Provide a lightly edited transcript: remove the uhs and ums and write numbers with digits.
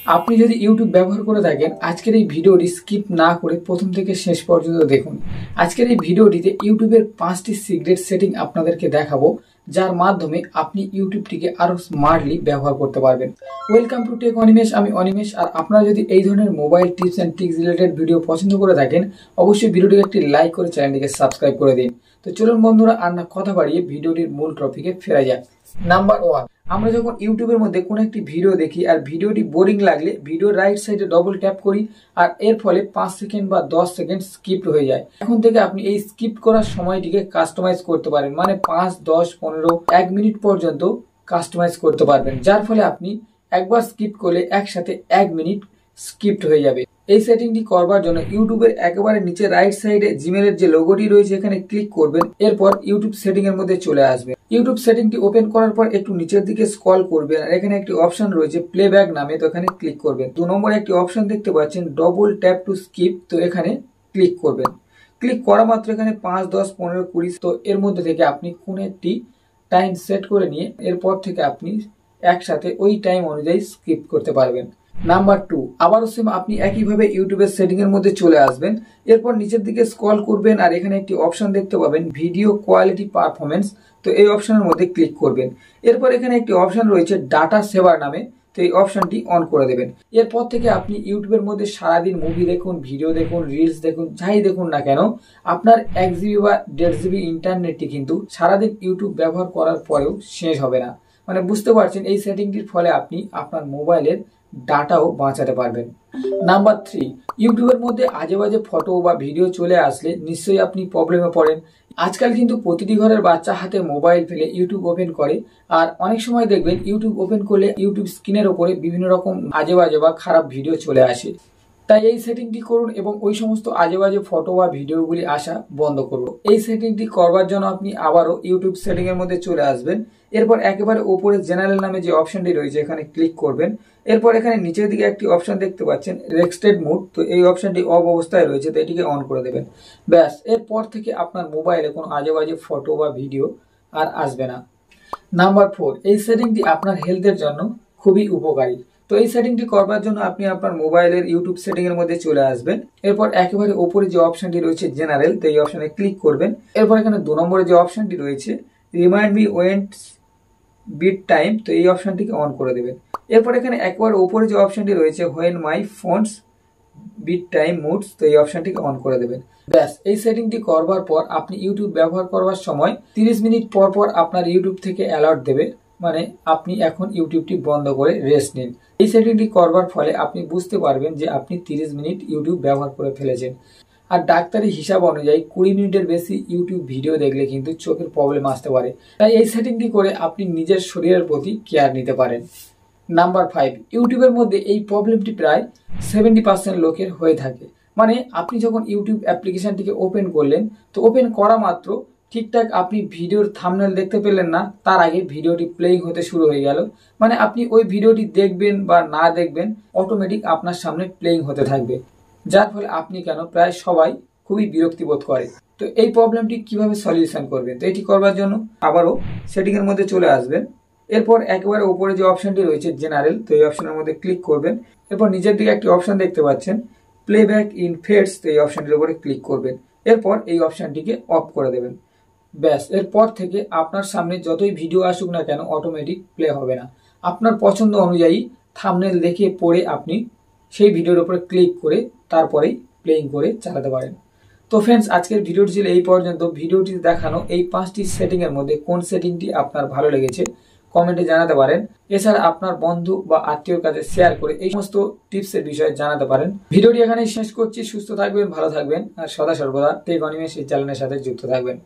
আপনি যদি ইউটিউব ব্যবহার করে থাকেন আজকের এই ভিডিওটি স্কিপ না করে প্রথম থেকে শেষ পর্যন্ত দেখুন। আজকের এই ভিডিওটিতে ইউটিউবের 5টি সিক্রেট সেটিং আপনাদেরকে দেখাবো, যার মাধ্যমে আপনি ইউটিউবটিকে আরো স্মার্টলি ব্যবহার করতে পারবেন। ওয়েলকাম টু টেক অনিমেষ, আমি অনিমেষ। আর আপনারা যদি এই ধরনের mobile tips and tricks related video পছন্দ করে থাকেন অবশ্যই ভিডিওটিকে একটি লাইক করে চ্যানেলটিকে সাবস্ক্রাইব করে দিন। তো চলুন বন্ধুরা, আর না কথা বাড়িয়ে ভিডিওটির মূল টপিকে ফেরা যাক। নাম্বার 1, আমরা যখন ইউটিউবের মধ্যে কোনো একটি ভিডিও দেখি আর ভিডিওটি বোরিং লাগলে ভিডিওর রাইট সাইডে ডবল ট্যাপ করি আর এর ফলে 5 সেকেন্ড বা 10 সেকেন্ড স্কিপ হয়ে যায়। এখন থেকে আপনি এই স্কিপ করার সময়টিকে কাস্টমাইজ করতে পারেন, মানে 5, 10, 15, 1 মিনিট পর্যন্ত কাস্টমাইজ করতে পারবেন, যার ফলে আপনি একবার স্কিপ করলে একসাথে 1 মিনিট স্কিপ হয়ে যাবে। এই সেটিংটি করবার জন্য ইউটিউবের একেবারে নিচে রাইট সাইডে জিমেলের যে লোগোটি রয়েছে এখানে ক্লিক করবেন। এরপর ইউটিউব সেটিং এর মধ্যে চলে আসবেন। ইউটিউব সেটিংটি ওপেন করার পর একটু নিচের দিকে স্ক্রল করবেন আর এখানে একটি অপশন রয়েছে প্লেব্যাক নামে, তো এখানে ক্লিক করবেন। 2 নম্বরে একটি অপশন দেখতে পাচ্ছেন ডবল ট্যাপ টু স্কিপ, তো এখানে ক্লিক করবেন। ক্লিক করা মাত্র এখানে 5, 10, 15, 20 তো এর মধ্যে থেকে আপনি কোন একটি টাইম সেট করে নিয়ে এরপর থেকে আপনি একসাথে ওই টাইম অনুযায়ী স্কিপ করতে পারবেন। নাম্বার 2, আবারও সেম আপনি একইভাবে ইউটিউবের সেটিং এর মধ্যে চলে আসবেন। এরপর নিচের দিকে স্ক্রল করবেন আর এখানে একটি অপশন দেখতে পাবেন ভিডিও কোয়ালিটি পারফরমেন্স, তো এই অপশনের মধ্যে ক্লিক করবেন। এরপর এখানে একটি অপশন রয়েছে ডাটা সেভার নামে, তো এই অপশনটি অন করে দেবেন। এরপর থেকে আপনি ইউটিউবের মধ্যে সারাদিন মুভি দেখুন, ভিডিও দেখুন, রিলস দেখুন, যাই দেখুন না কেন আপনার 1 জিবি বা 1.5 জিবি ইন্টারনেটটি কিন্তু সারাদিন ইউটিউব ব্যবহার করার পরেও শেষ হবে না। মানে বুঝতে পারছেন, এই সেটিংটির ফলে আপনি আপনার মোবাইলের ডাটাও বাঁচাতে পারবেন। নাম্বার 3, ইউটিউবের মধ্যে আজে বাজে ফটো বা ভিডিও চলে আসলে নিশ্চয়ই আপনি প্রবলেমে পড়েন। আজকাল কিন্তু প্রতিটি ঘরের বাচ্চা হাতে মোবাইল ফেলে ইউটিউব ওপেন করে, আর অনেক সময় দেখবেন ইউটিউব ওপেন করলে ইউটিউব স্ক্রিনের ওপরে বিভিন্ন রকম আজে বাজে বা খারাপ ভিডিও চলে আসে। তাই এই সেটিংটি করুন এবং ওই সমস্ত আজে বাজে ফটো বা ভিডিওগুলি আসা বন্ধ করুন। এই সেটিংটি করবার জন্য আপনি আবারও ইউটিউব সেটিং এর মধ্যে চলে আসবেন। এরপর একেবারে উপরে জেনারেল নামে যে অপশনটি রয়েছে এখানে ক্লিক করবেন। এরপর এখানে নিচের দিকে একটি অপশন দেখতে পাচ্ছেন রেস্ট্রিক্টেড মোড, তো এই অপশনটি অফ অবস্থায় রয়েছে, তো এটিকে অন করে দেবেন। ব্যাস, এরপর থেকে আপনার মোবাইলে কোনো আজে বাজে ফটো বা ভিডিও আর আসবে না। নাম্বার 4, এই সেটিংটি আপনার হেলথের জন্য খুবই উপকারী। তো এই সেটিংটি করবার জন্য আপনি আপনার মোবাইলের ইউটিউব সেটিং এর মধ্যে চলে আসবেন। এরপর একেবারে উপরে যে অপশনটি রয়েছে জেনারেল, তো এই অপশনে ক্লিক করবেন। এরপর এখানে 2 নম্বরে যে অপশনটি রয়েছে remind me when bedtime, তো এই অপশনটিকে অন করে দেবেন। এরপর এখানে একবারে উপরে যে অপশনটি রয়েছে when my phone's bedtime modes, তো এই অপশনটিকে অন করে দেবেন। ব্যাস, এই সেটিংটি করবার পর আপনি ইউটিউব ব্যবহার করবার সময় 30 মিনিট পর পর আপনার ইউটিউব থেকে অ্যালার্ট দেবে, মানে আপনি এখন ইউটিউবটি বন্ধ করে রেস্ট নিন। এই সেটিংটি করবার ফলে আপনি বুঝতে পারবেন যে আপনি 30 মিনিট ইউটিউব ব্যবহার করে ফেলেছেন। আর ডাক্তারি হিসাব অনুযায়ী 20 মিনিটের বেশি ইউটিউব ভিডিও দেখলে কিন্তু চোখের প্রবলেম আসতে পারে। তাই এই সেটিংটি করে আপনি নিজের শরীরের প্রতি কেয়ার নিতে পারেন। নাম্বার 5, ইউটিউবের মধ্যে এই প্রবলেমটি প্রায় 70% লোকের হয়ে থাকে। মানে আপনি যখন ইউটিউব অ্যাপ্লিকেশনটিকে ওপেন করলেন, তো ওপেন করা মাত্র ঠিকঠাক আপনি ভিডিওর থাম্বনেল দেখতে পেলেন না, তার আগে ভিডিওটি প্লেইং হতে শুরু হয়ে গেল। মানে আপনি ওই ভিডিওটি দেখবেন বা না দেখবেন অটোমেটিক আপনার সামনে প্লেইং হতে থাকবে, যার ফলে আপনি কেন প্রায় সবাই খুবই বিরক্তিবোধ করে। তো এই প্রবলেমটি কিভাবে সলিউশন করবেন? তো এটি করবার জন্য আবারও সেটিং এর মধ্যে চলে আসবেন। এরপর একেবারে উপরে যে অপশনটি রয়েছে জেনারেল, তো এই অপশনের মধ্যে ক্লিক করবেন। এরপর নিচের দিকে একটি অপশন দেখতে পাচ্ছেন প্লেব্যাক ইন ফেডস, তো এই অপশনটির উপরে ক্লিক করবেন। এরপর এই অপশনটিকে অফ করে দেবেন। ব্যাস, এরপর থেকে আপনার সামনে যতই ভিডিও আসুক না কেন অটোমেটিক প্লে হবে না। আপনার পছন্দ অনুযায়ী থাম্বনেল দেখে পড়ে আপনি সেই ভিডিওর উপরে ক্লিক করে তারপরেই প্লেইং করে চালাতে পারেন। তো ফ্রেন্ডস, আজকের ভিডিওটি ছিল এই পর্যন্ত। ভিডিওটি দেখানো এই 5টি সেটিং এর মধ্যে কোন সেটিংটি আপনার ভালো লেগেছে কমেন্টে জানাতে পারেন। এছাড়া আপনার বন্ধু বা আত্মীয়র কাছে শেয়ার করে এই সমস্ত টিপসের বিষয়ে জানাতে পারেন। ভিডিওটি এখানেই শেষ করছি। সুস্থ থাকবেন, ভালো থাকবেন আর সদা সর্বদা টেক অনিমেষ এই চ্যানেলের সাথে যুক্ত থাকবেন।